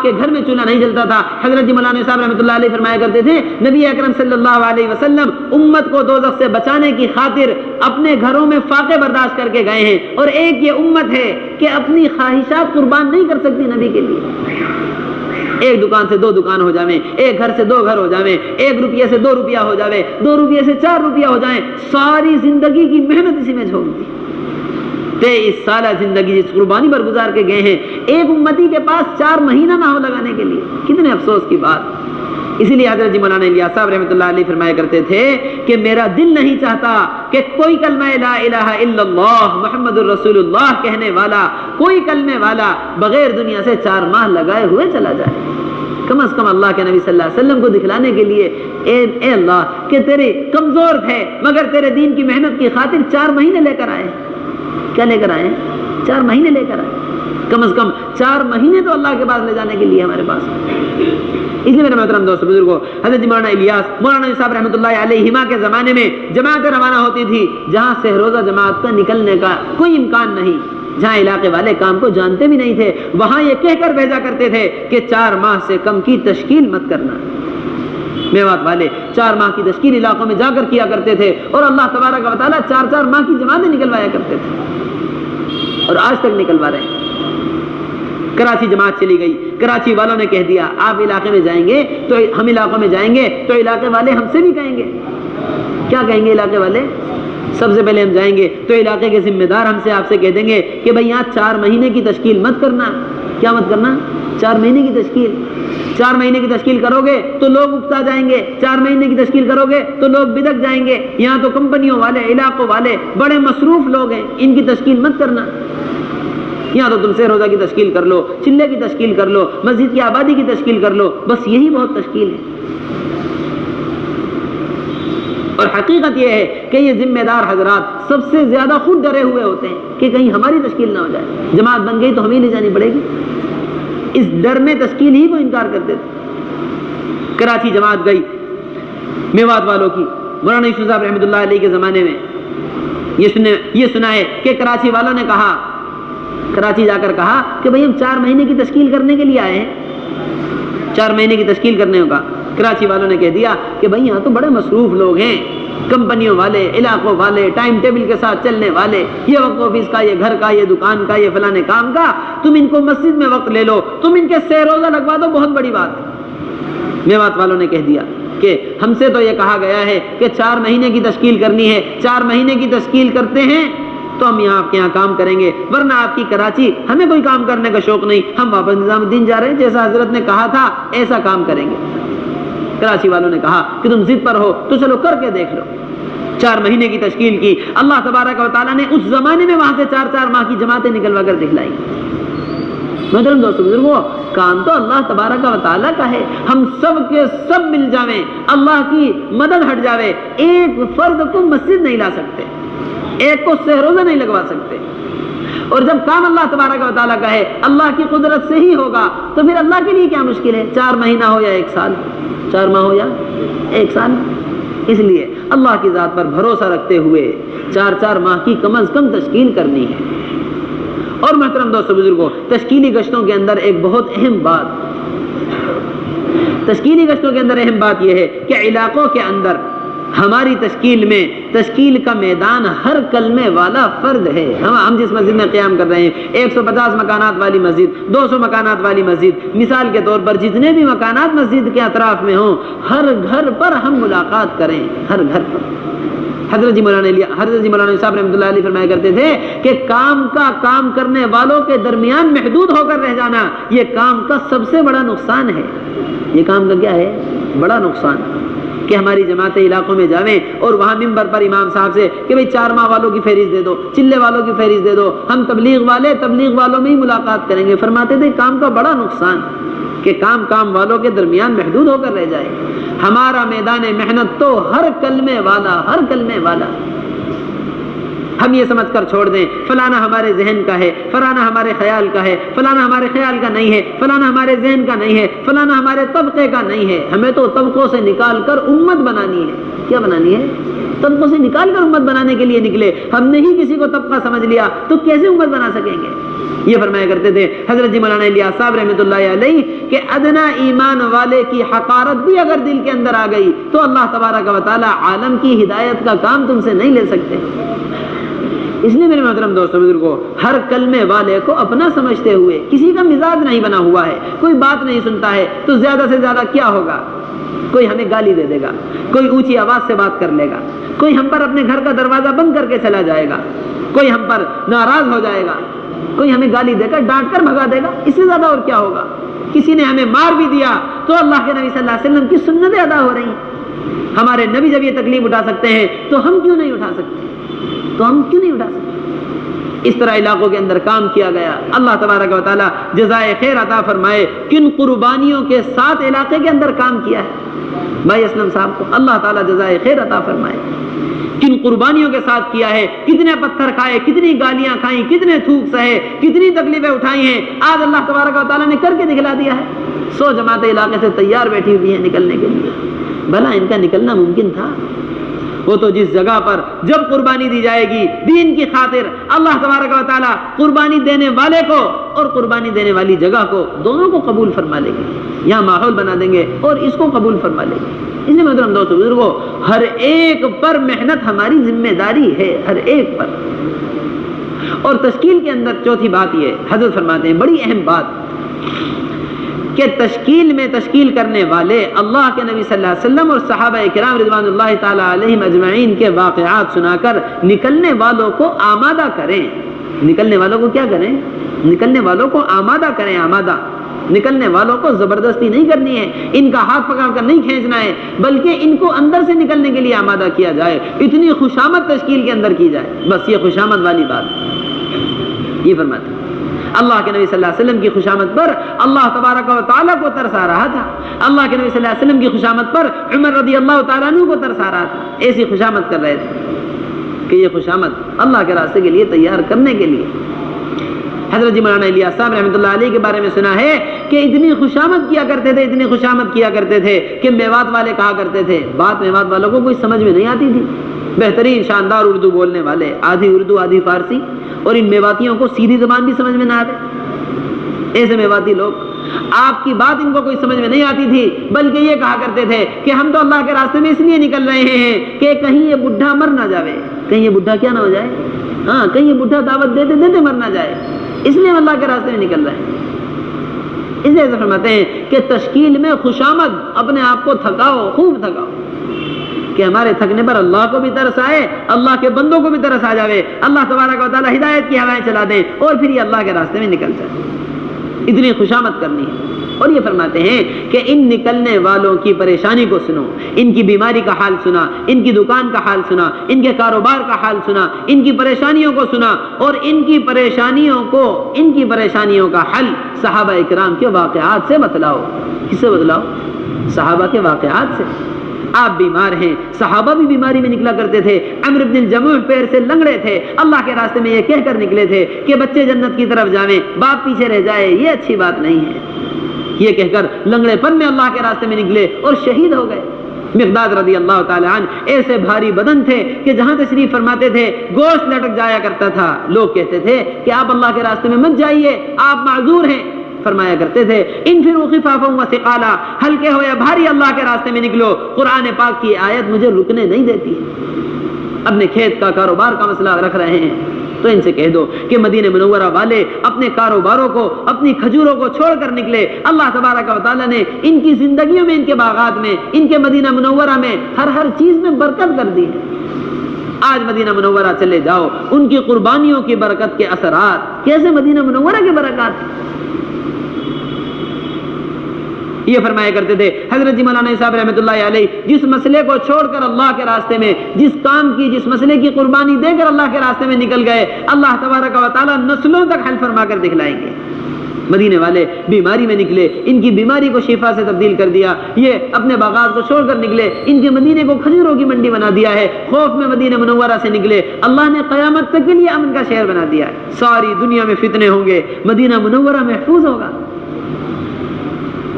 کے گھر میں چولہا نہیں جلتا تھا۔ حضرت جی مولانا صاحب رحمۃ اللہ علیہ فرمایا کرتے تھے نبی اکرم صلی اللہ علیہ وسلم امت کو دوزخ سے بچانے کی خاطر اپنے گھروں میں فاقے برداشت کر کے گئے ہیں، اور ایک یہ امت ہے کہ اپنی خواہشات قربان نہیں کر سکتی نبی کے لیے۔ ایک دکان سے 2 دکان ہو جاویں، ایک گھر سے 2 گھر ہو جاویں، 1 روپیہ سے 2 روپیہ ہو جاوے، 2 روپیہ سے 4 روپیہ ہو جائیں، ساری زندگی کی محنت اسی میں جھونک دی۔ 23 سالہ زندگی جس قربانی پر گزار کے گئے ہیں، ایک امتی کے پاس 4 مہینہ نہ ہو لگانے کے لیے، کتنے افسوس کی بات۔ اسی لیے حضرت جی مولانا الیاس صاحب رحمۃ اللہ علیہ فرمایا کرتے تھے کہ میرا دل نہیں چاہتا کہ کوئی کلمہ لا الہ الا اللہ محمد الرسول اللہ کہنے والا، کوئی کلمے والا بغیر دنیا سے 4 ماہ لگائے ہوئے چلا جائے۔ کم از کم اللہ کے نبی صلی اللہ علیہ وسلم کو دکھلانے کے لیے اے اللہ کہ تیرے کمزور تھے مگر تیرے دین کی محنت کی خاطر 4 مہینے لے کر آئے۔ کیا لے کر آئے؟ 4 مہینے لے کر آئے۔ کم از کم 4 مہینے تو اللہ کے پاس لے جانے کے لیے ہمارے پاس۔ اس لیے میرے محترم دوست بزرگوں، حضرت مولانا الیاس مولانا صاحب رحمۃ اللہ علیہما کے زمانے میں جماعتیں روانہ ہوتی تھی جہاں سے روزہ جماعت کا نکلنے کا کوئی امکان نہیں، جہاں علاقے والے کام کو جانتے بھی نہیں تھے، وہاں یہ کہہ کر بھیجا کرتے تھے کہ 4 ماہ سے کم کی تشکیل مت کرنا۔ میوات والے 4 ماہ کی تشکیل علاقوں میں جا کر کیا کرتے تھے، اور اللہ تبارک و تعالیٰ 4 ماہ کی جماعتیں نکلوایا کرتے تھے، اور آج تک نکلوا رہے ہیں۔ کراچی جماعت چلی گئی، کراچی والوں نے کہہ دیا آپ علاقے میں جائیں گے تو ہم علاقوں میں جائیں گے تو علاقے والے ہم سے بھی کہیں گے۔ کیا کہیں گے علاقے والے؟ سب سے پہلے ہم جائیں گے تو علاقے کے ذمہ دار ہم سے آپ سے کہہ دیں گے کہ بھائی یہاں 4 مہینے کی تشکیل مت کرنا۔ کیا مت کرنا؟ 4 مہینے کی تشکیل۔ 4 مہینے کی تشکیل کرو گے تو لوگ اکتا جائیں گے، 4 مہینے کی تشکیل کرو گے تو لوگ بدک جائیں گے، یہاں تو کمپنیوں والے علاقوں والے بڑے مصروف لوگ ہیں، ان کی تشکیل مت کرنا۔ یہاں تو تم سے روزہ کی تشکیل کر لو، چلے کی تشکیل کر لو، مسجد کی آبادی کی تشکیل کر لو، بس یہی بہت تشکیل ہے۔ اور حقیقت یہ ہے کہ یہ ذمہ دار حضرات سب سے زیادہ خود ڈرے ہوئے ہوتے ہیں کہ کہیں ہماری تشکیل نہ ہو جائے، جماعت بن گئی تو ہمیں نہیں جانی پڑے گی، اس ڈر میں تشکیل ہی کو انکار کرتے تھے۔ کراچی جماعت گئی میوات والوں کی، مولانا یوسف صاحب رحمۃ اللہ علیہ کے زمانے میں یہ سنا ہے کہ کراچی والوں نے کہا، کراچی جا کر کہا کہ بھئی ہم 4 مہینے کی تشکیل کرنے کے لیے آئے ہیں، 4 مہینے کی تشکیل کرنے ہوگا۔ کراچی والوں نے کہہ دیا کہ بھئی یہاں تو بڑے مصروف لوگ ہیں، کمپنیوں والے، علاقوں والے، ٹائم ٹیبل کے ساتھ چلنے والے، یہ وقت آفس کا، یہ گھر کا، یہ دکان کا، یہ فلانے کام کا، تم ان کو مسجد میں وقت لے لو، تم ان کے سے روزہ لگوا دو، بہت بڑی بات ہے۔ میوات والوں نے کہہ دیا کہ ہم سے تو یہ کہا گیا ہے کہ 4 مہینے کی تشکیل کرنی ہے، 4 مہینے کی تشکیل کرتے ہیں تو ہم یہاں آپ کے یہاں کام کریں گے، ورنہ آپ کی کراچی ہمیں کوئی کام کرنے کا شوق نہیں، ہم واپس نظام الدین جا رہے ہیں، جیسا حضرت نے کہا تھا ایسا کام کریں گے۔ کراچی والوں نے کہا کہ تم ضد پر ہو تو چلو کر کے دیکھ لو۔ 4 مہینے کی تشکیل کی، اللہ تبارک و تعالیٰ نے اس زمانے میں وہاں سے 4 ماہ کی جماعتیں نکلوا کر دکھلائی۔ محترم دوستو بزرگوں، کام تو اللہ تبارک و تعالیٰ کا ہے، ہم سب کے سب مل جاویں، اللہ کی مدد ہٹ جاوے، ایک فرد کو مسجد نہیں لا سکتے، ایک کو سہ روزہ نہیں لگوا سکتے، اور جب کام اللہ تبارک و تعالیٰ کا ہے، اللہ کی قدرت سے ہی ہوگا، تو پھر اللہ کے لیے کیا مشکل ہے؟ 4 مہینہ ہو یا 1 سال، 4 ماہ ہو یا 1 سال۔ اس لیے اللہ کی ذات پر بھروسہ رکھتے ہوئے 4 ماہ کی کم از کم تشکیل کرنی ہے۔ اور محترم دوستو بزرگوں، تشکیلی گشتوں کے اندر ایک بہت اہم بات یہ ہے کہ علاقوں کے اندر ہماری تشکیل میں تشکیل کا میدان ہر کلمے والا فرد ہے۔ ہم جس مسجد میں قیام کر رہے ہیں، 150 مکانات والی مسجد، 200 مکانات والی مسجد، مثال کے طور پر جتنے بھی مکانات مسجد کے اطراف میں ہوں، ہر گھر پر ہم ملاقات کریں، ہر گھر پر۔ حضرت جی مولانا صاحب رحمۃ اللہ علیہ فرمایا کرتے تھے کہ کام کرنے والوں کے درمیان محدود ہو کر رہ جانا یہ کام کا سب سے بڑا نقصان ہے۔ یہ کام کا کیا ہے؟ بڑا نقصان، کہ ہماری جماعتیں علاقوں میں جاویں اور وہاں ممبر پر امام صاحب سے کہ بھئی 4 ماہ والوں کی فہرست دے دو، چلے والوں کی فہرست دے دو، ہم تبلیغ والوں میں ہی ملاقات کریں گے۔ فرماتے تھے کام کا بڑا نقصان کہ کام والوں کے درمیان محدود ہو کر رہ جائے۔ ہمارا میدان محنت تو ہر کلمے والا، ہم یہ سمجھ کر چھوڑ دیں فلانا ہمارے ذہن کا ہے، فلانا ہمارے خیال کا ہے، فلانا ہمارے خیال کا نہیں ہے، فلانا ہمارے ذہن کا نہیں ہے، فلانا ہمارے طبقے کا نہیں ہے۔ ہمیں تو طبقوں سے نکال کر امت بنانی ہے۔ کیا بنانی ہے؟ طبقوں سے نکال کر امت بنانے کے لیے نکلے۔ ہم نے ہی کسی کو طبقہ سمجھ لیا تو کیسے امت بنا سکیں گے؟ یہ فرمایا کرتے تھے حضرت جی مولانا الیاس صاحب رحمۃ اللہ علیہ کہ ادنا ایمان والے کی حقارت بھی اگر دل کے اندر آ گئی تو اللہ تبارک و تعالی عالم کی ہدایت کا کام تم سے نہیں لے سکتے۔ اس لیے میرے محترم دوستوں بزرگوں، ہر کلمے والے کو اپنا سمجھتے ہوئے، کسی کا مزاج نہیں بنا ہوا ہے، کوئی بات نہیں سنتا ہے تو زیادہ سے زیادہ کیا ہوگا، کوئی ہمیں گالی دے دے گا، کوئی اونچی آواز سے بات کر لے گا، کوئی ہم پر اپنے گھر کا دروازہ بند کر کے چلا جائے گا، کوئی ہم پر ناراض ہو جائے گا، کوئی ہمیں گالی دے کر ڈانٹ کر بھگا دے گا، اس سے زیادہ اور کیا ہوگا۔ کسی نے ہمیں مار بھی دیا تو اللہ کے نبی صلی اللہ علیہ وسلم کی سنتیں ادا ہو رہی ہیں۔ ہمارے نبی جب یہ تکلیف اٹھا سکتے ہیں تو ہم کیوں نہیں اٹھا سکتے، تو ہم کیوں نہیں اٹھا سکتے۔ اس طرح علاقوں کے اندر کام کیا گیا۔ اللہ تبارک و تعالی جزائے خیر عطا فرمائے۔ کن قربانیوں کے ساتھ علاقے کے اندر کام کیا ہے بھائی اسلم صاحب کو، اللہ تعالی جزائے خیر عطا فرمائے۔ کن قربانیوں کے ساتھ کیا ہے، کتنے پتھر کھائے، کتنی گالیاں کھائیں، کتنے تھوک سہے، کتنی تکلیفیں اٹھائی ہیں، آج اللہ تبارک و تعالیٰ نے کر کے دکھلا دیا ہے۔ 100 جماعتیں علاقے سے تیار بیٹھی ہوئی ہیں نکلنے کے لیے۔ بھلا ان کا نکلنا ممکن تھا؟ وہ تو جس جگہ پر جب قربانی دی جائے گی دین کی خاطر، اللہ تبارک و تعالیٰ قربانی دینے والے کو اور قربانی دینے والی جگہ کو دونوں کو قبول فرما لیں گے، یہاں ماحول بنا دیں گے اور اس کو قبول فرما لیں گے۔ اس لیے محترم دوستو بزرگوں، ہر ایک پر محنت ہماری ذمہ داری ہے، ہر ایک پر۔ اور تشکیل کے اندر چوتھی بات یہ حضرت فرماتے ہیں، بڑی اہم بات، کہ تشکیل میں تشکیل کرنے والے اللہ کے نبی صلی اللہ علیہ وسلم اور صحابہ کرام رضوان اللہ تعالی علیہم اجمعین کے واقعات سنا کر نکلنے والوں کو آمادہ کریں۔ نکلنے والوں کو کیا کریں؟ نکلنے والوں کو آمادہ کریں، آمادہ۔ نکلنے والوں کو زبردستی نہیں کرنی ہے، ان کا ہاتھ پکڑ کر نہیں کھینچنا ہے، بلکہ ان کو اندر سے نکلنے کے لیے آمادہ کیا جائے، اتنی خوشامد تشکیل کے اندر کی جائے۔ بس یہ خوشامد والی بات یہ فرماتے ہیں۔ اللہ کے نبی صلی اللہ علیہ وسلم کی خوشامد پر اللہ تبارک و تعالیٰ کو ترس آ رہا تھا، اللہ کے نبی صلی اللہ علیہ وسلم کی خوشامد پر عمر رضی اللہ تعالیٰ عنہ کو ترس آ رہا تھا۔ ایسی خوشامد کر رہے تھے کہ یہ خوشامد اللہ کے راستے کے لیے تیار کرنے کے لیے۔ حضرت جی مولانا الیاس صاحب رحمۃ اللہ علیہ کے بارے میں سنا ہے کہ اتنی خوشامد کیا کرتے تھے، اتنی خوشامد کیا کرتے تھے کہ میوات والے کہا کرتے تھے، بات میوات والوں کو کوئی سمجھ میں نہیں آتی تھی، بہترین شاندار اردو بولنے والے، آدھی اردو آدھی فارسی، اور ان میواتیوں کو سیدھی زبان بھی سمجھ میں نہ آتے۔ ایسے میواتی لوگ، آپ کی بات ان کو کوئی سمجھ میں نہیں آتی تھی، بلکہ یہ کہا کرتے تھے کہ ہم تو اللہ کے راستے میں اس لیے نکل رہے ہیں کہ کہیں یہ بڈھا مر نہ جاوے، کہیں یہ بڈھا کیا نہ ہو جائے، ہاں کہیں یہ بڈھا دعوت دیتے دیتے مر نہ جائے، اس لیے ہم اللہ کے راستے میں نکل رہے ہیں۔ اس لیے فرماتے ہیں کہ تشکیل میں خوشامد، اپنے آپ کو تھکاؤ، خوب تھکاؤ، کہ ہمارے تھکنے پر اللہ کو بھی ترس آئے، اللہ کے بندوں کو بھی ترس آ جاوے، اللہ تبارک و تعالیٰ ہدایت کی ہوائیں چلا دیں اور پھر یہ اللہ کے راستے میں نکل جائے۔ اتنی خوشامد کرنی ہے۔ اور یہ فرماتے ہیں کہ ان نکلنے والوں کی پریشانی کو سنو، ان کی بیماری کا حال سنا، ان کی دکان کا حال سنا، ان کے کاروبار کا حال سنا، ان کی پریشانیوں کو سنا، اور ان کی پریشانیوں کا حل صحابہ اکرام کے واقعات سے بتلاؤ۔ کس سے بتلاؤ؟ صحابہ کے واقعات سے۔ آپ بیمار ہیں، صحابہ بھی بیماری میں نکلا کرتے تھے، عمرو بن الجموح پیر سے لنگڑے تھے، اللہ کے راستے میں یہ کہہ کر نکلے تھے کہ بچے جنت کی طرف جاویں، باپ پیچھے رہ جائے، یہ اچھی بات نہیں ہے، یہ کہہ کر لنگڑے پن میں اللہ کے راستے میں نکلے اور شہید ہو گئے۔ مقداد رضی اللہ تعالی عنہ ایسے بھاری بدن تھے کہ جہاں تشریف فرماتے تھے گوشت لٹک جایا کرتا تھا، لوگ کہتے تھے کہ آپ اللہ کے راستے میں مت جائیے، آپ معذور ہیں، فرمایا کرتے تھے انفروا خفافا وثقالا، ہلکے ہو یا بھاری اللہ کے راستے میں نکلو۔ قرآن پاک کی آیت مجھے رکنے نہیں دیتی۔ اپنے کھیت کا کاروبار کا مسئلہ رکھ رہے ہیں تو ان سے کہہ دو کہ مدینہ منورہ والے اپنے کاروباروں کو، اپنی کھجوروں کو چھوڑ کر نکلے۔ اللہ تبارک و تعالیٰ نے ان کی زندگیوں میں، ان کے باغات میں، ان کے مدینہ منورہ میں ہر چیز میں برکت کر دی ہے۔ آج مدینہ منورہ چلے جاؤ، ان کی قربانیوں کی برکت کے اثرات کیسے مدینہ منورہ کے برکات۔ یہ فرمایا کرتے تھے حضرت جی مولانا صاحب رحمۃ اللہ علیہ، جس مسئلے کو چھوڑ کر اللہ کے راستے میں، جس کام کی، جس مسئلے کی قربانی دے کر اللہ کے راستے میں نکل گئے، اللہ تبارک و تعالیٰ نسلوں تک حل فرما کر دکھلائیں گے۔ مدینے والے بیماری میں نکلے، ان کی بیماری کو شفا سے تبدیل کر دیا، یہ اپنے باغات کو چھوڑ کر نکلے، ان کے مدینے کو کھجوروں کی منڈی بنا دیا ہے، خوف میں مدینہ منورہ سے نکلے، اللہ نے قیامت تک کے لیے امن کا شہر بنا دیا ہے۔ ساری دنیا میں فتنے ہوں گے، مدینہ منورہ محفوظ ہوگا۔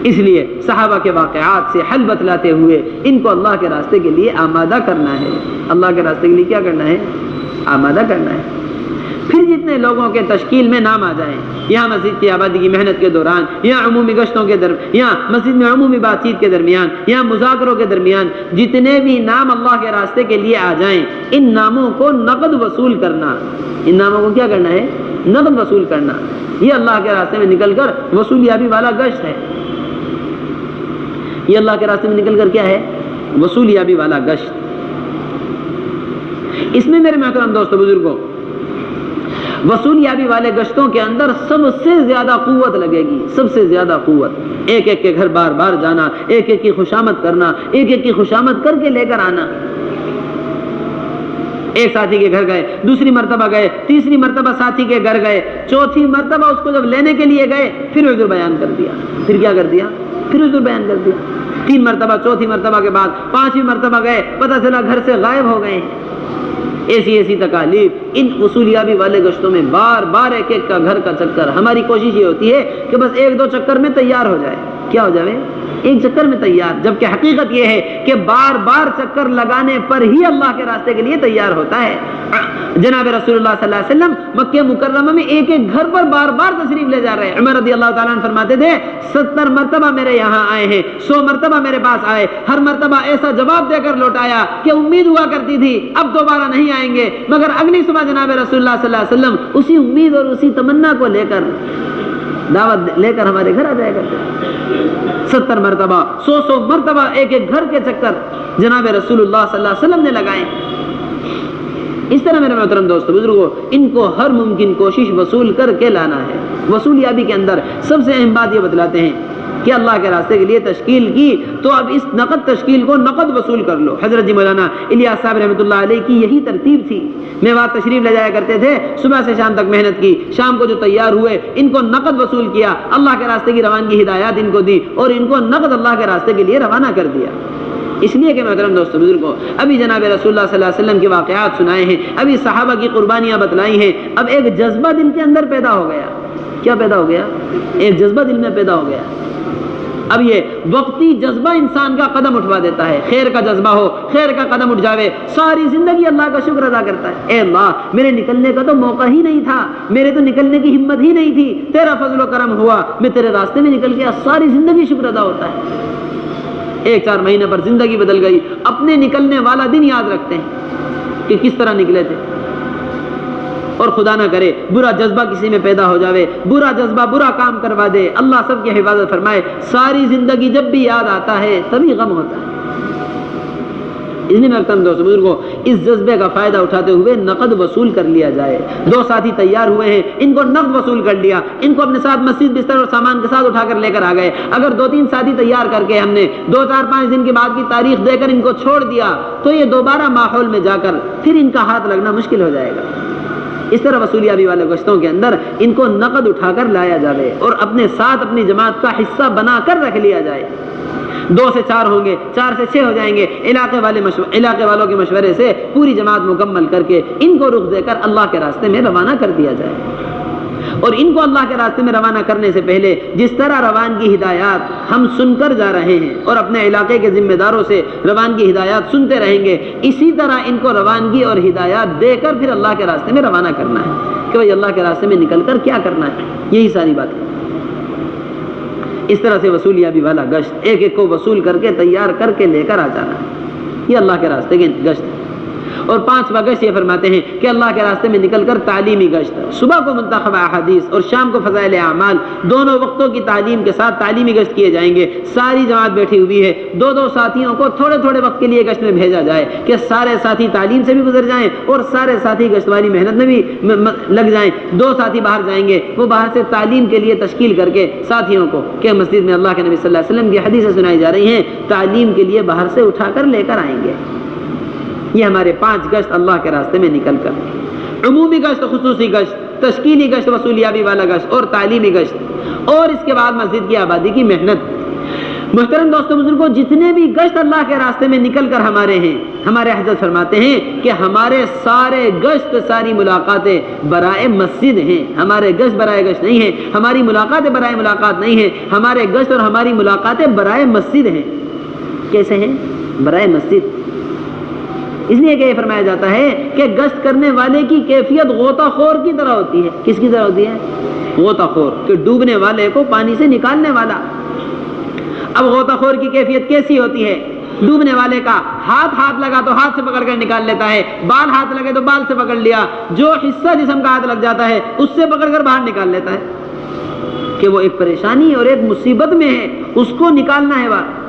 اس لیے صحابہ کے واقعات سے حل بتلاتے ہوئے ان کو اللہ کے راستے کے لیے آمادہ کرنا ہے۔ اللہ کے راستے کے لیے کیا کرنا ہے؟ آمادہ کرنا ہے۔ پھر جتنے لوگوں کے تشکیل میں نام آ جائیں، یہاں مسجد کی آبادی کی محنت کے دوران، یہاں عمومی گشتوں کے یہاں مسجد میں عمومی بات چیت کے درمیان، یہاں مذاکروں کے درمیان جتنے بھی نام اللہ کے راستے کے لیے آ جائیں، ان ناموں کو نقد وصول کرنا، ان ناموں کو کیا کرنا ہے؟ نقد وصول کرنا. یہ اللہ کے راستے میں نکل کر وصولیابی والا گشت ہے. یہ اللہ کے راستے میں نکل کر کیا ہے؟ وصولیابی والا گشت. اس میں میرے محترم دوستو بزرگوں، وصولیابی والے گشتوں کے اندر سب سے زیادہ قوت لگے گی، سب سے زیادہ قوت. ایک ایک کے گھر بار بار جانا، ایک ایک کی خوشامد کرنا، ایک ایک کی خوشامد کر کے لے کر آنا. ایک ساتھی کے گھر گئے، دوسری مرتبہ گئے، تیسری مرتبہ ساتھی کے گھر گئے، چوتھی مرتبہ اس کو جب لینے کے لیے گئے پھر عذر بیان کر دیا. پھر کیا کر دیا؟ پھر عذر بیان کر دیا. 3 مرتبہ، چوتھی مرتبہ کے بعد 5ویں مرتبہ گئے، پتہ چلا گھر سے غائب ہو گئے ہیں. ایسی تکالیف ان وصولیابی والے گشتوں میں بار بار ایک ایک کا گھر کا چکر. ہماری کوشش یہ ہوتی ہے کہ بس 1-2 چکر میں تیار ہو جائے. کیا ہو جائے؟ ایک چکر میں تیار. جبکہ حقیقت یہ ہے کہ بار بار چکر لگانے پر ہی اللہ کے راستے کے لیے تیار ہوتا ہے. جناب رسول اللہ صلی اللہ علیہ وسلم مکہ مکرمہ میں ایک ایک گھر پر بار بار تشریف لے جا رہے ہیں. عمر رضی اللہ تعالیٰ عنہ فرماتے تھے 70 مرتبہ میرے یہاں آئے ہیں، 100 مرتبہ میرے پاس آئے، ہر مرتبہ ایسا جواب دے کر لوٹایا کہ امید ہوا کرتی تھی اب دوبارہ نہیں آئیں گے، مگر اگلی صبح جناب رسول اللہ صلی اللہ علیہ وسلم اسی امید اور اسی تمنا کو لے کر، دعوت لے کر ہمارے گھر آ جایا کرتے. 70 مرتبہ، 100 مرتبہ ایک ایک گھر کے چکر جناب رسول اللہ صلی اللہ علیہ وسلم نے لگائے. اس طرح میرے محترم دوستو بزرگوں، ان کو ہر ممکن کوشش وصول کر کے لانا ہے. وصولیابی کے اندر سب سے اہم بات یہ بتلاتے ہیں کہ اللہ کے راستے کے لیے تشکیل کی تو اب اس نقد تشکیل کو نقد وصول کر لو. حضرت جی مولانا الیاس صاحب رحمۃ اللہ علیہ کی یہی ترتیب تھی. میوات تشریف لے جایا کرتے تھے، صبح سے شام تک محنت کی، شام کو جو تیار ہوئے ان کو نقد وصول کیا، اللہ کے راستے کی روانگی ہدایات ان کو دی اور ان کو نقد اللہ کے راستے کے لیے روانہ کر دیا. اس لیے کہ محترم دوستو بزرگوں، ابھی جناب رسول اللہ صلی اللہ علیہ وسلم کے واقعات سنائے ہیں، ابھی صحابہ کی قربانیاں بتلائی ہیں. اب ایک جذبہ دل کے اندر پیدا ہو گیا. کیا پیدا ہو گیا؟ ایک جذبہ دل میں پیدا ہو گیا. اب یہ وقتی جذبہ انسان کا قدم اٹھوا دیتا ہے. خیر کا جذبہ ہو، خیر کا قدم اٹھ جاوے، ساری زندگی اللہ کا شکر ادا کرتا ہے. اے اللہ، میرے نکلنے کا تو موقع ہی نہیں تھا، میرے تو نکلنے کی ہمت ہی نہیں تھی، تیرا فضل و کرم ہوا، میں تیرے راستے میں نکل گیا. ساری زندگی شکر ادا ہوتا ہے. 1-4 مہینے پر زندگی بدل گئی. اپنے نکلنے والا دن یاد رکھتے ہیں کہ کس طرح نکلے تھے. اور خدا نہ کرے برا جذبہ کسی میں پیدا ہو جاوے، برا جذبہ برا کام کروا دے. اللہ سب کی حفاظت فرمائے. ساری زندگی جب بھی یاد آتا ہے تبھی غم ہوتا ہے. اس لیے محترم دوستو بزرگوں، اس جذبے کا فائدہ اٹھاتے ہوئے نقد وصول کر لیا جائے. 2 ساتھی تیار ہوئے ہیں، ان کو نقد وصول کر لیا، ان کو اپنے ساتھ مسجد بستر اور سامان کے ساتھ اٹھا کر لے کر آ گئے. اگر 2-3 ساتھی تیار کر کے ہم نے 2-4-5 دن کے بعد کی تاریخ دے کر ان کو چھوڑ دیا تو یہ دوبارہ ماحول میں جا کر پھر ان کا ہاتھ لگنا مشکل ہو جائے گا. اس طرح وصولیابی والے گشتوں کے اندر ان کو نقد اٹھا کر لایا جائے اور اپنے ساتھ اپنی جماعت کا حصہ بنا کر رکھ لیا جائے. 2 سے 4 ہوں گے، 4 سے 6 ہو جائیں گے. علاقے والوں کے مشورے سے پوری جماعت مکمل کر کے ان کو رخ دے کر اللہ کے راستے میں روانہ کر دیا جائے. اور ان کو اللہ کے راستے میں روانہ کرنے سے پہلے جس طرح روانگی ہدایات ہم سن کر جا رہے ہیں اور اپنے علاقے کے ذمہ داروں سے روانگی ہدایات سنتے رہیں گے، اسی طرح ان کو روانگی اور ہدایات دے کر پھر اللہ کے راستے میں روانہ کرنا ہے کہ بھائی اللہ کے راستے میں نکل کر کیا کرنا ہے. یہی ساری بات ہے. اس طرح سے وصولیابی والا گشت ایک ایک کو وصول کر کے تیار کر کے لے کر آ جانا ہے. یہ اللہ کے راستے کے گشت. اور 5واں گشت یہ فرماتے ہیں کہ اللہ کے راستے میں نکل کر تعلیمی گشت. صبح کو منتخب احادیث اور شام کو فضائل اعمال، دونوں وقتوں کی تعلیم کے ساتھ تعلیمی گشت کیے جائیں گے. ساری جماعت بیٹھی ہوئی ہے، 2-2 ساتھیوں کو تھوڑے تھوڑے وقت کے لیے گشت میں بھیجا جائے کہ سارے ساتھی تعلیم سے بھی گزر جائیں اور سارے ساتھی گشت والی محنت میں بھی لگ جائیں. 2 ساتھی باہر جائیں گے، وہ باہر سے تعلیم کے لیے تشکیل کر کے ساتھیوں کو کہ مسجد میں اللہ کے نبی صلی اللہ علیہ وسلم کی حدیثیں سنائی جا رہی ہیں، تعلیم کے لیے باہر سے اٹھا کر لے کر آئیں گے. یہ ہمارے 5 گشت اللہ کے راستے میں نکل کر، عمومی گشت، خصوصی گشت، تشکیلی گشت، وصولیابی والا گشت اور تعلیمی گشت، اور اس کے بعد مسجد کی آبادی کی محنت. محترم دوستوں بزرگوں، جتنے بھی گشت اللہ کے راستے میں نکل کر ہمارے ہیں، ہمارے حضرت فرماتے ہیں کہ ہمارے سارے گشت، ساری ملاقاتیں برائے مسجد ہیں. ہمارے گشت برائے گشت نہیں ہیں، ہماری ملاقاتیں برائے ملاقات نہیں ہیں. ہمارے گشت اور ہماری ملاقاتیں برائے مسجد ہیں. کیسے ہیں؟ برائے مسجد. اس لیے کہ یہ فرمایا جاتا ہے کہ گشت کرنے والے کی کیفیت غوطہ خور کی طرح ہوتی ہے. کس کی طرح ہوتی ہے؟ غوطہ خور، کہ ڈوبنے والے کو پانی سے نکالنے والا. اب غوطہ خور کی کیفیت کیسی ہوتی ہے؟ ڈوبنے والے کا ہاتھ لگا تو ہاتھ سے پکڑ کر نکال لیتا ہے، بال ہاتھ لگے تو بال سے پکڑ لیا، جو حصہ جسم کا ہاتھ لگ جاتا ہے اس سے پکڑ کر باہر نکال لیتا ہے، کہ وہ ایک پریشانی اور ایک مصیبت میں ہے، اس کو نکالنا ہے باہر.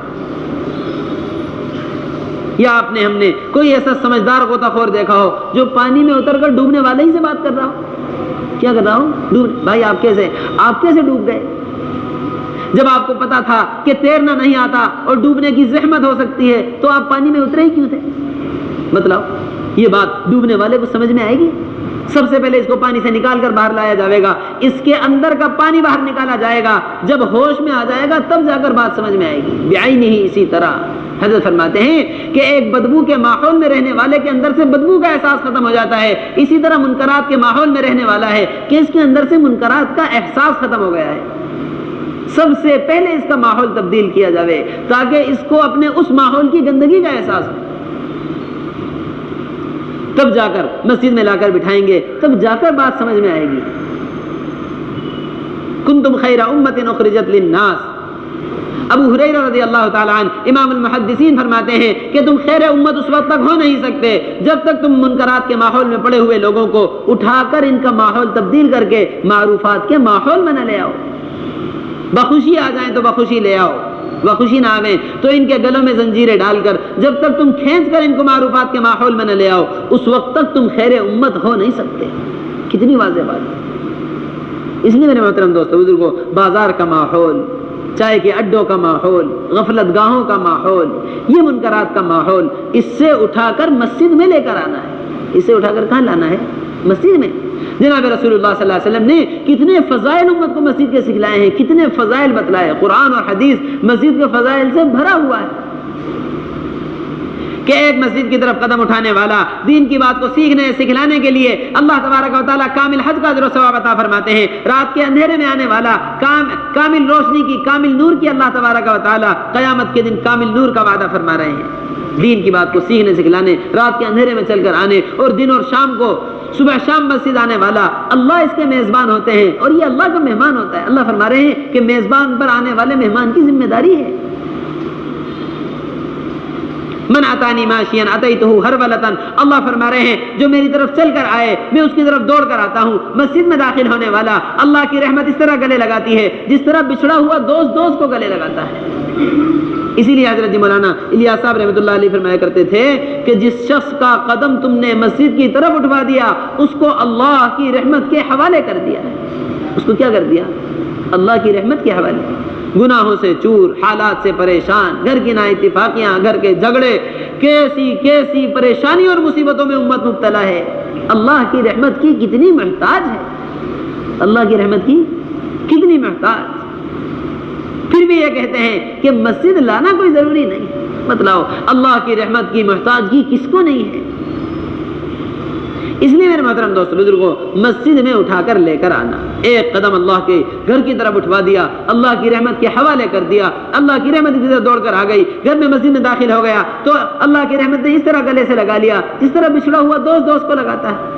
یا ہم نے کوئی ایسا سمجھدار غوطہ خور دیکھا ہو جو پانی میں اتر کر ڈوبنے والے ہی سے بات کر رہا ہو. کیا کر رہا ہوں؟ بھائی آپ کیسے ڈوب گئے؟ جب آپ کو پتا تھا کہ تیرنا نہیں آتا اور ڈوبنے کی زحمت ہو سکتی ہے تو آپ پانی میں اترے ہی کیوں تھے؟ بتلاؤ. یہ بات ڈوبنے والے کو سمجھ میں آئے گی؟ سب سے پہلے اس کو پانی سے نکال کر باہر لایا جائے گا، اس کے اندر کا پانی باہر نکالا جائے گا، جب ہوش میں آ جائے گا تب جا کر بات سمجھ میں آئے گی. بعینہ ہی اسی طرح حضرت فرماتے ہیں کہ ایک بدبو کے ماحول میں رہنے والے کے اندر سے بدبو کا احساس ختم ہو جاتا ہے، اسی طرح منکرات کے ماحول میں رہنے والا ہے کہ اس کے اندر سے منکرات کا احساس ختم ہو گیا ہے. سب سے پہلے اس کا ماحول تبدیل کیا جائے تاکہ اس کو اپنے اس ماحول کی گندگی کا احساس ہو. تب جا کر مسجد میں لا کر بٹھائیں گے، تب جا کر بات سمجھ میں آئے گی. کنتم خیر امت اخرجت للناس. ابو ہریرہ رضی اللہ تعالیٰ عنہ امام المحدثین فرماتے ہیں کہ تم خیر امت اس وقت تک ہو نہیں سکتے جب تک تم منکرات کے ماحول میں پڑے ہوئے لوگوں کو اٹھا کر ان کا ماحول تبدیل کر کے معروفات کے ماحول میں نہ لے آؤ. بخوشی آ جائیں تو بخوشی لے آؤ، بخوشی نہ آویں تو ان کے گلوں میں زنجیریں ڈال کر جب تک تم کھینچ کر ان کو معروفات کے ماحول میں نہ لے آؤ اس وقت تک تم خیر امت ہو نہیں سکتے. کتنی واضح بات ہے. اس لیے میرے محترم دوستو بزرگوں، بازار کا ماحول، چائے کے اڈوں کا ماحول، غفلت گاہوں کا ماحول، یہ منکرات کا ماحول، اس سے اٹھا کر مسجد میں لے کر آنا ہے. اس سے اٹھا کر کہاں لانا ہے؟ مسجد میں. جناب رسول اللہ صلی اللہ علیہ وسلم نے کتنے فضائل امت کو مسجد کے سکھلائے ہیں، کتنے فضائل بتلائے. قرآن اور حدیث مسجد کے فضائل سے بھرا ہوا ہے کہ ایک مسجد کی طرف قدم اٹھانے والا دین کی بات کو سیکھنے سکھلانے کے لیے اللہ تبارک و تعالیٰ کامل حج کا اجر و ثواب عطا فرماتے ہیں. رات کے اندھیرے میں آنے والا کامل روشنی کی، کامل نور کی اللہ تبارک و تعالیٰ قیامت کے دن کامل نور کا وعدہ فرما رہے ہیں. دین کی بات کو سیکھنے سکھلانے، رات کے اندھیرے میں چل کر آنے اور دن اور شام کو صبح شام مسجد آنے والا اللہ اس کے میزبان ہوتے ہیں اور یہ اللہ کا مہمان ہوتا ہے. اللہ فرما رہے ہیں کہ میزبان پر آنے والے مہمان کی ذمہ داری ہے. من اتانی ماشیا اتیتہ ہرولۃ. اللہ فرما رہے ہیں جو میری طرف چل کر آئے میں اس کی طرف دوڑ کر آتا ہوں. مسجد میں داخل ہونے والا اللہ کی رحمت اس طرح گلے لگاتی ہے جس طرح بچھڑا ہوا دوست کو گلے لگاتا ہے. اسی لیے حضرت مولانا الیاس صاحب رحمۃ اللہ علیہ فرمایا کرتے تھے کہ جس شخص کا قدم تم نے مسجد کی طرف اٹھوا دیا اس کو اللہ کی رحمت کے حوالے کر دیا ہے. اس کو کیا کر دیا؟ اللہ کی رحمت کے حوالے. گناہوں سے چور، حالات سے پریشان، گھر کی نا اتفاقیاں، گھر کے جھگڑے، کیسی پریشانی اور مصیبتوں میں امت مبتلا ہے. اللہ کی رحمت کی کتنی محتاج ہے، اللہ کی رحمت کی کتنی محتاج. پھر بھی یہ کہتے ہیں کہ مسجد لانا کوئی ضروری نہیں. بتلاؤ اللہ کی رحمت کی محتاجگی کس کو نہیں ہے؟ اس لیے میرے محترم دوستو بزرگوں، مسجد میں اٹھا کر لے کر آنا. ایک قدم اللہ کے گھر کی طرف اٹھوا دیا، اللہ کی رحمت کے حوالے کر دیا، اللہ کی رحمت کی طرف دوڑ کر آ گئی، گھر میں مسجد میں داخل ہو گیا تو اللہ کی رحمت نے اس طرح گلے سے لگا لیا جس طرح بچھڑا ہوا دوست کو لگاتا ہے.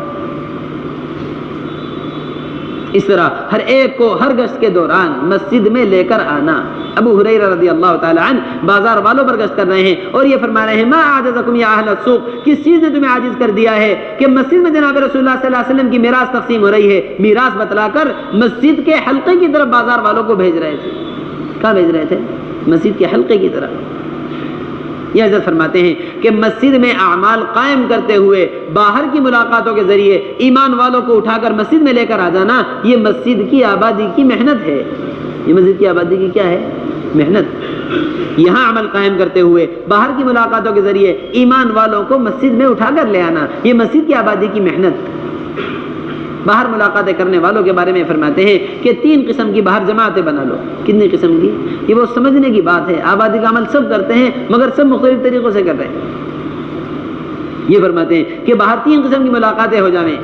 اس طرح ہر ایک کو ہر گشت کے دوران مسجد میں لے کر آنا. ابو ہریرہ رضی اللہ تعالی عنہ بازار والوں پر گشت کر رہے ہیں اور یہ فرما رہے ہیں ما اعجزکم یا اہل السوق. کس چیز نے تمہیں عاجز کر دیا ہے کہ مسجد میں جناب رسول اللہ صلی اللہ علیہ وسلم کی میراث تقسیم ہو رہی ہے. میراث بتلا کر مسجد کے حلقے کی طرف بازار والوں کو بھیج رہے تھے. کہاں بھیج رہے تھے؟ مسجد کے حلقے کی طرف. یہ حضرت فرماتے ہیں کہ مسجد میں اعمال قائم کرتے ہوئے باہر کی ملاقاتوں کے ذریعے ایمان والوں کو اٹھا کر مسجد میں لے کر آ جانا یہ مسجد کی آبادی کی محنت ہے. یہ مسجد کی آبادی کی کیا ہے؟ محنت. یہاں عمل قائم کرتے ہوئے باہر کی ملاقاتوں کے ذریعے ایمان والوں کو مسجد میں اٹھا کر لے آنا یہ مسجد کی آبادی کی محنت. باہر ملاقاتیں کرنے والوں کے بارے میں فرماتے ہیں کہ 3 قسم کی باہر جماعتیں بنا لو. کتنی قسم کی؟ یہ وہ سمجھنے کی بات ہے. آبادی کا عمل سب کرتے ہیں مگر سب مختلف طریقوں سے کر رہے ہیں. یہ فرماتے ہیں کہ باہر 3 قسم کی ملاقاتیں ہو جائیں.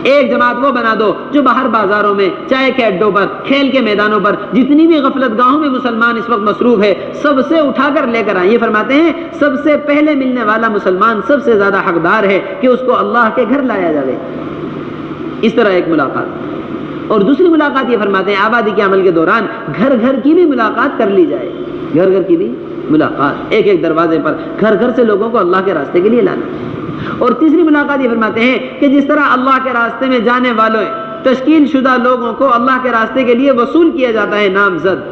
ایک جماعت وہ بنا دو جو باہر بازاروں میں، چائے کے اڈوں پر، کھیل کے میدانوں پر، جتنی بھی غفلت گاہوں میں مسلمان اس وقت مصروف ہے، سب سے اٹھا کر لے کر آئیں. یہ فرماتے ہیں سب سے پہلے ملنے والا مسلمان سب سے زیادہ حقدار ہے کہ اس کو اللہ کے گھر لایا جائے. اس طرح ایک ملاقات. اور دوسری ملاقات یہ فرماتے ہیں آبادی کے عمل کے دوران گھر گھر کی بھی ملاقات کر لی جائے. گھر گھر کی بھی ملاقات، ایک ایک دروازے پر گھر گھر سے لوگوں کو اللہ کے راستے کے لیے لانا. اور تیسری ملاقات یہ فرماتے ہیں کہ جس طرح اللہ کے راستے میں جانے والوں تشکیل شدہ لوگوں کو اللہ کے راستے کے لیے وصول کیا جاتا ہے نامزد،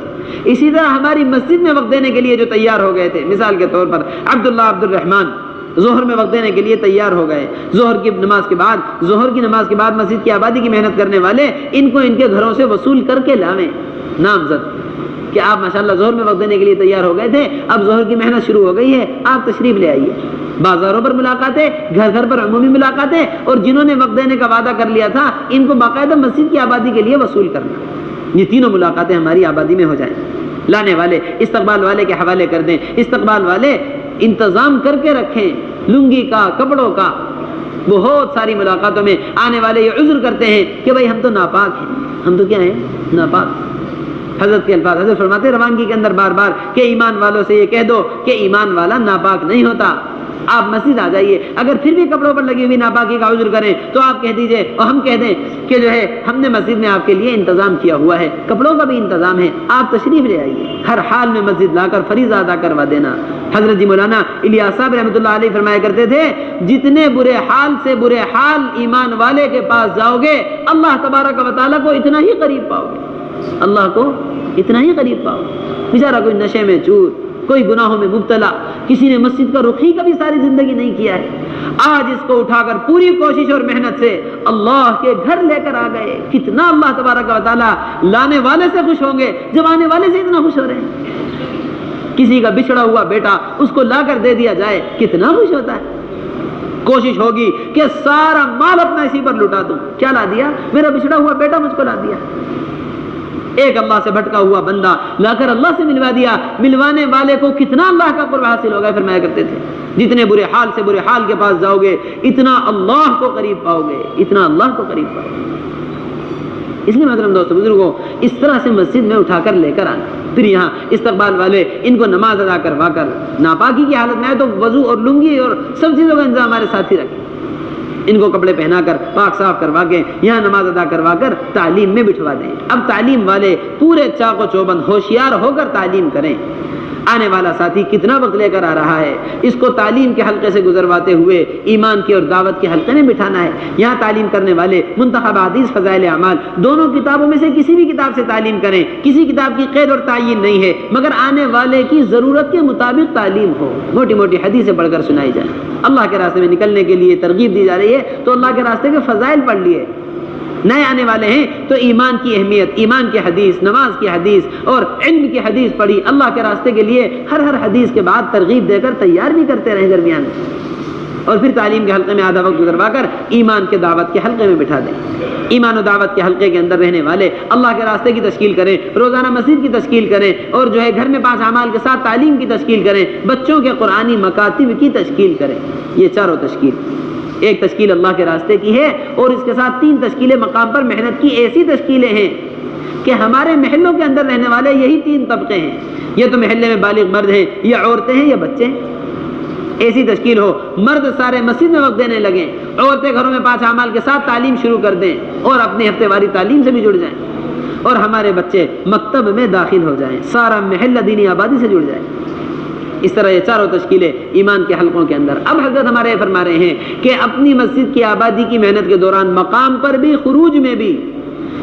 اسی طرح ہماری مسجد میں وقت دینے کے لیے جو تیار ہو گئے تھے، مثال کے طور پر عبداللہ عبد الرحمن ظہر میں وقت دینے کے لیے تیار ہو گئے. ظہر کی نماز کے بعد مسجد کی آبادی کی محنت کرنے والے ان کو ان کے گھروں سے وصول کر کے لاویں نامزد کہ آپ ماشاءاللہ ظہر میں وقت دینے کے لیے تیار ہو گئے تھے، اب ظہر کی محنت شروع ہو گئی ہے، آپ تشریف لے آئیے. بازاروں پر ملاقاتیں، گھر گھر پر عمومی ملاقاتیں، اور جنہوں نے وقت دینے کا وعدہ کر لیا تھا ان کو باقاعدہ مسجد کی آبادی کے لیے وصول کرنا. یہ تینوں ملاقاتیں ہماری آبادی میں ہو جائیں. لانے والے استقبال والے کے حوالے کر دیں، استقبال والے انتظام کر کے رکھیں لنگی کا، کپڑوں کا. بہت ساری ملاقاتوں میں آنے والے یہ عذر کرتے ہیں کہ بھائی ہم تو ناپاک ہیں. ہم تو کیا ہیں؟ ناپاک. حضرت کے الفاظ، حضرت فرماتے روانگی کے اندر بار بار کہ ایمان والوں سے یہ کہہ دو کہ ایمان والا ناپاک نہیں ہوتا. آپ مسجد آ جائیے، اگر پھر بھی کپڑوں پر لگی ہوئی ناپاکی کا عذر کریں تو آپ کہہ دیجئے اور ہم کہہ دیں کہ جو ہے ہم نے مسجد میں آپ کے لیے انتظام کیا ہوا ہے، کپڑوں کا بھی انتظام ہے، آپ تشریف لے آئیے. ہر حال میں مسجد لا کر فریضہ ادا کروا دینا. حضرت جی مولانا الیاس صاحب رحمۃ اللہ علیہ فرمایا کرتے تھے جتنے برے حال سے برے حال ایمان والے کے پاس جاؤ گے اللہ تبارک و تعالیٰ کو اتنا ہی قریب پاؤ گے. اللہ کو اتنا ہی قریب پاؤ گے. بیچارہ کوئی نشے میں چور، کوئی گناہوں میں مبتلا، کسی نے مسجد کا رخ ہی کبھی ساری زندگی نہیں کیا ہے، آج اس کو اٹھا کر پوری کوشش اور محنت سے اللہ کے گھر لے کر آ گئے. کتنا اللہ تبارک و تعالیٰ لانے والے سے خوش ہوں گے جب آنے والے سے اتنا خوش ہو رہے ہیں. کسی کا بچھڑا ہوا بیٹا اس کو لا کر دے دیا جائے کتنا خوش ہوتا ہے. کوشش ہوگی کہ سارا مال اپنا اسی پر لٹا دوں. کیا لا دیا؟ میرا بچھڑا ہوا بیٹا مجھ کو لا دیا. ایک اللہ سے بھٹکا ہوا بندہ لا کر اللہ سے ملوا دیا. ملوانے والے کو کتنا اللہ کا قرب حاصل ہوگا. فرمایا کرتے تھے جتنے برے حال سے برے حال کے پاس جاؤ گے اتنا اللہ کو قریب پاؤ گے، اتنا اللہ کو قریب پاؤ گے. اس لیے محترم دوستو بزرگوں اس طرح سے مسجد میں اٹھا کر لے کر آنا. پھر یہاں استقبال والے ان کو نماز ادا کروا کر ناپاکی کی حالت میں ہے تو وضو اور لنگی اور سب چیزوں کا انتظام ہمارے ساتھ ہی رکھیں. ان کو کپڑے پہنا کر پاک صاف کروا کے یہاں نماز ادا کروا کر تعلیم میں بٹھوا دیں. اب تعلیم والے پورے چاق و چوبند ہوشیار ہو کر تعلیم کریں. آنے والا ساتھی کتنا وقت لے کر آ رہا ہے، اس کو تعلیم کے حلقے سے گزرواتے ہوئے ایمان کی اور دعوت کے حلقے میں بٹھانا ہے. یہاں تعلیم کرنے والے منتخب حدیث، فضائل اعمال دونوں کتابوں میں سے کسی بھی کتاب سے تعلیم کریں. کسی کتاب کی قید اور تعین نہیں ہے مگر آنے والے کی ضرورت کے مطابق تعلیم ہو. موٹی موٹی حدیثیں پڑھ کر سنائی جائیں. اللہ کے راستے میں نکلنے کے لیے ترغیب دی جا رہی ہے تو اللہ کے راستے کے فضائل پڑھ لیے. نئے آنے والے ہیں تو ایمان کی اہمیت، ایمان کی حدیث، نماز کی حدیث اور علم کی حدیث پڑھی. اللہ کے راستے کے لیے ہر حدیث کے بعد ترغیب دے کر تیار بھی کرتے رہیں درمیان میں. اور پھر تعلیم کے حلقے میں آدھا وقت گزروا کر ایمان کے دعوت کے حلقے میں بٹھا دیں. ایمان و دعوت کے حلقے کے اندر رہنے والے اللہ کے راستے کی تشکیل کریں، روزانہ مسجد کی تشکیل کریں اور جو ہے گھر میں 5 اعمال کے ساتھ تعلیم کی تشکیل کریں. بچوں کے قرآنی مکاتب کی تشکیل کریں. یہ چاروں تشکیل، ایک تشکیل اللہ کے راستے کی ہے اور اس کے ساتھ 3 تشکیلیں مقام پر محنت کی ایسی تشکیلیں ہیں کہ ہمارے محلوں کے اندر رہنے والے یہی 3 طبقے ہیں. یہ تو محلے میں بالغ مرد ہیں یا عورتیں ہیں یا بچے ہیں. ایسی تشکیل ہو مرد سارے مسجد میں وقت دینے لگیں، عورتیں گھروں میں 5 اعمال کے ساتھ تعلیم شروع کر دیں اور اپنی ہفتے واری تعلیم سے بھی جڑ جائیں اور ہمارے بچے مکتب میں داخل ہو جائیں، سارا محلہ دینی آبادی سے جڑ جائے. اس طرح یہ چاروں تشکیلیں ایمان کے حلقوں کے اندر. اب حضرت ہمارے فرما رہے ہیں کہ اپنی مسجد کی آبادی کی محنت کے دوران مقام پر بھی خروج میں بھی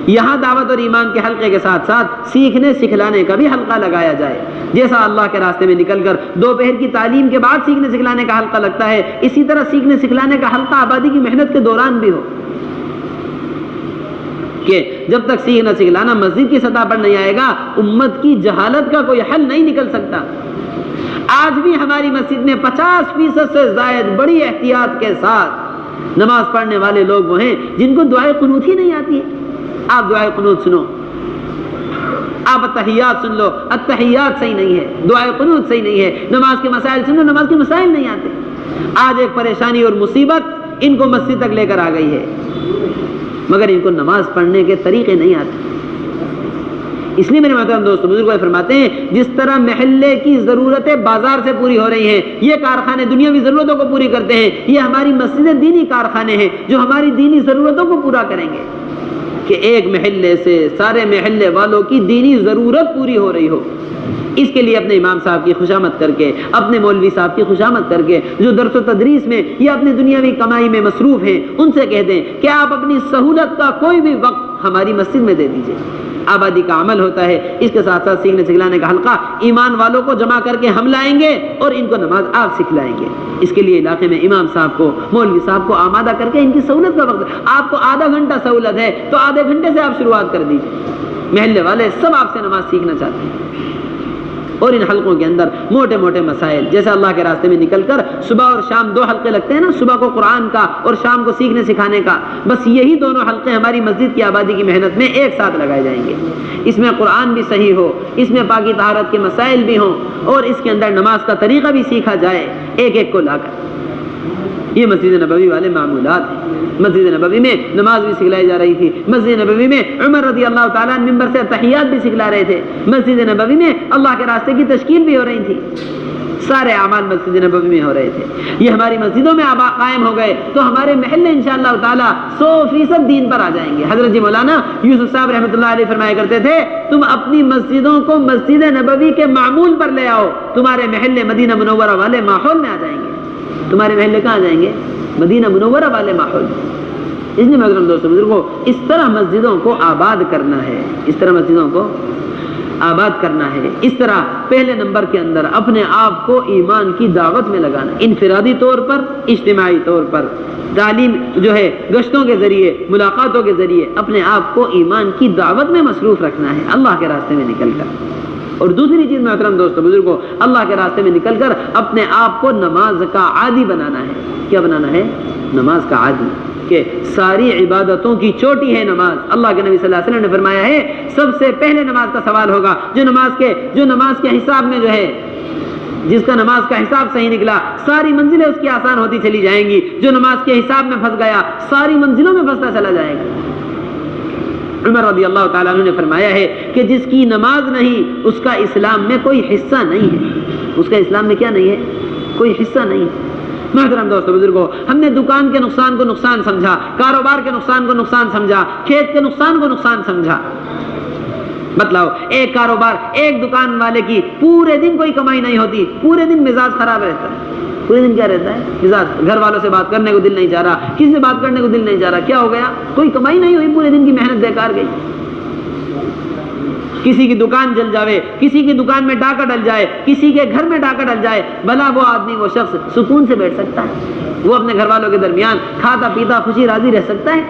یہاں دعوت اور ایمان کے حلقے کے ساتھ ساتھ سیکھنے سکھلانے کا بھی حلقہ لگایا جائے. جیسا اللہ کے راستے میں نکل کر دوپہر کی تعلیم کے بعد سیکھنے سکھلانے کا حلقہ لگتا ہے، اسی طرح سیکھنے سکھلانے کا حلقہ آبادی کی محنت کے دوران بھی ہو کہ جب تک سیکھنا سکھلانا مسجد کی سطح پر نہیں آئے گا امت کی جہالت کا کوئی حل نہیں نکل سکتا. آج بھی ہماری مسجد میں 50% سے زائد بڑی احتیاط کے ساتھ نماز پڑھنے والے لوگ وہ ہیں جن کو دعائے قنوت ہی نہیں آتی ہے. آپ دعائے قنوت سنو، آپ التحیات سن لو، التحیات صحیح نہیں ہے، دعائے قنوت صحیح نہیں ہے. نماز کے مسائل سنو، نماز کے مسائل نہیں آتے. آج ایک پریشانی اور مصیبت ان کو مسجد تک لے کر آ گئی ہے، مگر ان کو نماز پڑھنے کے طریقے نہیں آتے۔ اس لیے میرے محترم دوستو، بزرگ فرماتے ہیں جس طرح محلے کی ضرورتیں بازار سے پوری ہو رہی ہیں، یہ کارخانے دنیاوی ضرورتوں کو پوری کرتے ہیں، یہ ہماری مسجدیں دینی کارخانے ہیں جو ہماری دینی ضرورتوں کو پورا کریں گے، کہ ایک محلے سے سارے محلے والوں کی دینی ضرورت پوری ہو رہی ہو۔ اس کے لیے اپنے امام صاحب کی خوشامد کر کے، اپنے مولوی صاحب کی خوشامد کر کے، جو درس و تدریس میں یا اپنی دنیاوی کمائی میں مصروف ہیں، ان سے کہہ دیں کہ آپ اپنی سہولت کا کوئی بھی وقت ہماری مسجد میں دے دیجئے۔ آبادی کا عمل ہوتا ہے، اس کے ساتھ ساتھ سیکھنے سکھلانے کا حلقہ، ایمان والوں کو جمع کر کے ہم لائیں گے اور ان کو نماز آپ سکھلائیں گے۔ اس کے لیے علاقے میں امام صاحب کو، مولوی صاحب کو آمادہ کر کے ان کی سہولت کا وقت، آپ کو آدھا گھنٹہ سہولت ہے تو آدھے گھنٹے سے آپ شروعات کر دیجیے۔ محلے والے سب آپ سے نماز سیکھنا چاہتے ہیں، اور ان حلقوں کے اندر موٹے موٹے مسائل، جیسے اللہ کے راستے میں نکل کر صبح اور شام 2 حلقے لگتے ہیں نا، صبح کو قرآن کا اور شام کو سیکھنے سکھانے کا، بس یہی دونوں حلقے ہماری مسجد کی آبادی کی محنت میں ایک ساتھ لگائے جائیں گے۔ اس میں قرآن بھی صحیح ہو، اس میں پاکی طہارت کے مسائل بھی ہوں، اور اس کے اندر نماز کا طریقہ بھی سیکھا جائے، ایک ایک کو لا کر۔ یہ مسجد نبوی والے معمولات ہیں۔ مسجد نبوی میں نماز بھی سکھلائی جا رہی تھی، مسجد نبوی میں عمر رضی اللہ تعالیٰ عنہ منبر سے تحیات بھی سکھلا رہے تھے، مسجد نبوی میں اللہ کے راستے کی تشکیل بھی ہو رہی تھی، سارے اعمال مسجد نبوی میں ہو رہے تھے۔ یہ ہماری مسجدوں میں قائم ہو گئے تو ہمارے محلے انشاءاللہ تعالیٰ 100% دین پر آ جائیں گے۔ حضرت جی مولانا یوسف صاحب رحمۃ اللہ علیہ فرمایا کرتے تھے، تم اپنی مسجدوں کو مسجد نبوی کے معمول پر لے آؤ، تمہارے محلے مدینہ منورہ والے ماحول میں آ جائیں گے۔ تمہارے محلے کہاں جائیں گے؟ مدینہ منورہ والے ماحول میں۔ اس لیے محترم دوستو بزرگوں، اس طرح مسجدوں کو آباد کرنا ہے، اس طرح مسجدوں کو آباد کرنا ہے، اس طرح پہلے نمبر کے اندر اپنے آپ کو ایمان کی دعوت میں لگانا، انفرادی طور پر، اجتماعی طور پر، تعلیم جو ہے گشتوں کے ذریعے، ملاقاتوں کے ذریعے اپنے آپ کو ایمان کی دعوت میں مصروف رکھنا ہے، اللہ کے راستے میں نکل کر۔ اور دوسری چیز محترم دوستو بزرگوں، اللہ کے راستے میں نکل کر اپنے آپ کو نماز کا عادی بنانا ہے۔ کیا بنانا ہے؟ نماز کا عادی، کہ ساری عبادتوں کی چوٹی ہے نماز۔ اللہ کے نبی صلی اللہ علیہ وسلم نے فرمایا ہے سب سے پہلے نماز کا سوال ہوگا، جو نماز کے حساب میں جو ہے، جس کا نماز کا حساب صحیح نکلا، ساری منزلیں اس کی آسان ہوتی چلی جائیں گی۔ جو نماز کے حساب میں پھنس گیا، ساری منزلوں میں پھنستا چلا جائے گا۔ عمر رضی اللہ تعالیٰ عنہ نے فرمایا ہے کہ جس کی نماز نہیں، اس کا اسلام میں کوئی حصہ نہیں ہے۔ اس کا اسلام میں کیا نہیں ہے؟ کوئی حصہ نہیں ہے۔ محترم دوستو بزرگوں، ہم نے دکان کے نقصان کو نقصان سمجھا، کاروبار کے نقصان کو نقصان سمجھا، کھیت کے نقصان کو نقصان سمجھا۔ بتلاؤ، ایک کاروبار، ایک دکان والے کی پورے دن کوئی کمائی نہیں ہوتی، پورے دن مزاج خراب رہتا ہے، پورے دن کیا رہتا ہے؟ مزاج، گھر والوں سے بات کرنے کو دل نہیں چاہ رہا، کسی سے بات کرنے کو دل نہیں چاہ رہا، کیا ہو گیا؟ کوئی کمائی نہیں ہوئی، پورے دن کی محنت بیکار گئی۔ کسی کی دکان جل جاوے، کسی کی دکان میں ڈاکہ ڈل جائے، کسی کے گھر میں ڈاکہ ڈل جائے، بھلا وہ آدمی، وہ شخص سکون سے بیٹھ سکتا ہے؟ وہ اپنے گھر والوں کے درمیان کھاتا پیتا خوشی راضی رہ سکتا ہے؟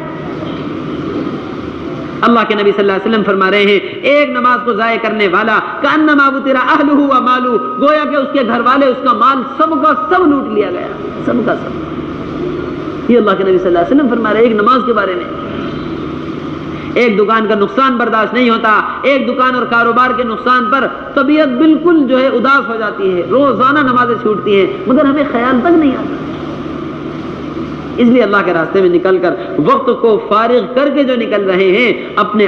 اللہ کے نبی صلی اللہ علیہ وسلم فرما رہے ہیں، ایک نماز کو ضائع کرنے والا کأنما بتر اہلہ و مالہ، گویا کہ اس کے گھر والے، اس کا مال سب کا سب لوٹ لیا گیا، سب کا سب۔ یہ اللہ کے نبی صلی اللہ علیہ وسلم فرما رہے ہیں ایک نماز کے بارے میں۔ ایک دکان کا نقصان برداشت نہیں ہوتا، ایک دکان اور کاروبار کے نقصان پر طبیعت بالکل جو ہے اداس ہو جاتی ہے، روزانہ نمازیں چھوٹتی ہیں، مگر ہمیں خیال تک نہیں آتا۔ اس لیے اللہ کے راستے میں نکل کر، وقت کو فارغ کر کے جو نکل رہے ہیں، اپنے